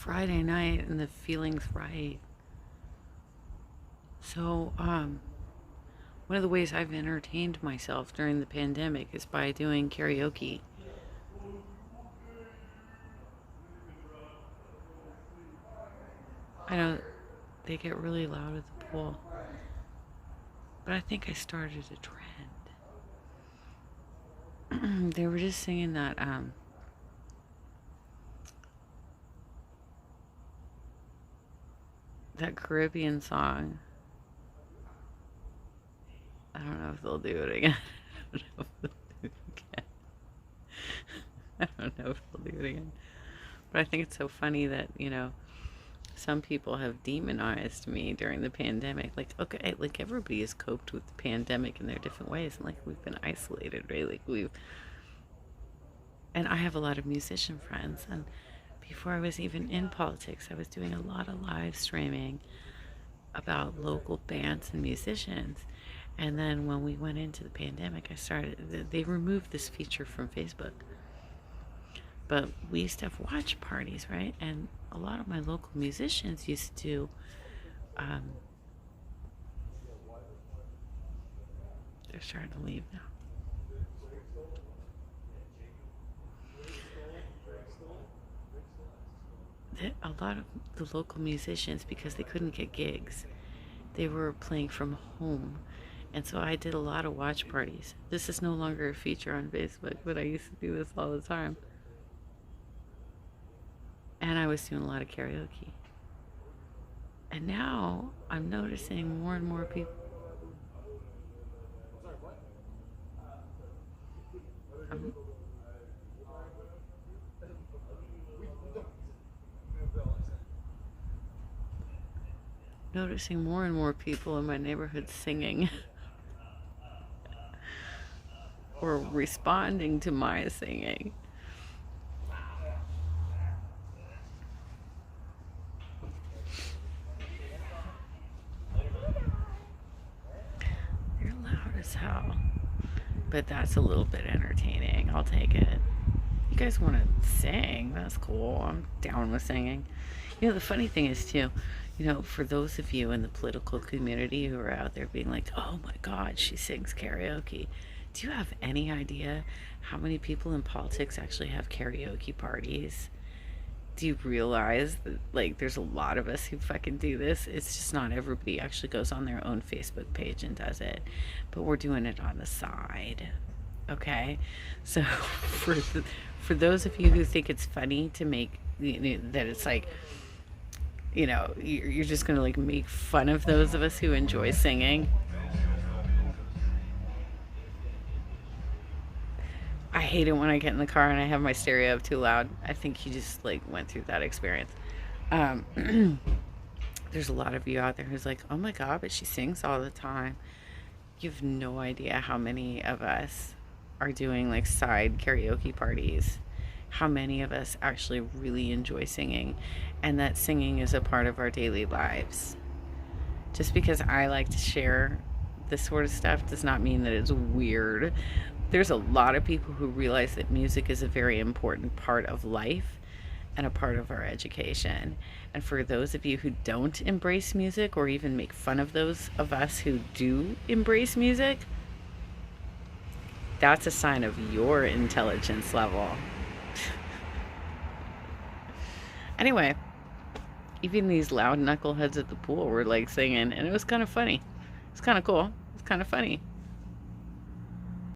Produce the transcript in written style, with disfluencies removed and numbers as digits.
Friday night and the feeling's right. So, one of the ways I've entertained myself during the pandemic is by doing karaoke. I know they get really loud at the pool, but I think I started a trend. They were just singing that Caribbean song. I don't know if they'll do it again. I don't know if they'll do it again. But I think it's so funny that, some people have demonized me during the pandemic. Like, okay, like everybody has coped with the pandemic in their different ways. And like we've been isolated, right? And I have a lot of musician friends. And before I was even in politics, I was doing a lot of live streaming about local bands and musicians. And then when we went into the pandemic, they removed this feature from Facebook. But we used to have watch parties, right? And a lot of my local musicians used to they're starting to leave now. A lot of the local musicians, because they couldn't get gigs, they were playing from home. And so I did a lot of watch parties. This is no longer a feature on Facebook, but I used to do this all the time. And I was doing a lot of karaoke. And now I'm noticing more and more people. I'm noticing more and more people in my neighborhood singing or responding to my singing. You're loud as hell. But that's a little bit entertaining. I'll take it. You guys want to sing? That's cool. I'm down with singing. The funny thing is, too, for those of you in the political community who are out there being like, oh my God, she sings karaoke. Do you have any idea how many people in politics actually have karaoke parties? Do you realize that, like, there's a lot of us who fucking do this? It's just not everybody actually goes on their own Facebook page and does it. But we're doing it on the side. Okay? So, for those of you who think it's funny to make, that it's like, you're just going to, like, make fun of those of us who enjoy singing. I hate it when I get in the car and I have my stereo up too loud. I think you just like went through that experience. There's a lot of you out there who's like, oh my God, but she sings all the time. You have no idea how many of us are doing like side karaoke parties. How many of us actually really enjoy singing, and that singing is a part of our daily lives. Just because I like to share this sort of stuff does not mean that it's weird. There's a lot of people who realize that music is a very important part of life and a part of our education. And for those of you who don't embrace music or even make fun of those of us who do embrace music, that's a sign of your intelligence level. Anyway, even these loud knuckleheads at the pool were like singing, and it was kind of funny. It's kind of cool. It's kind of funny.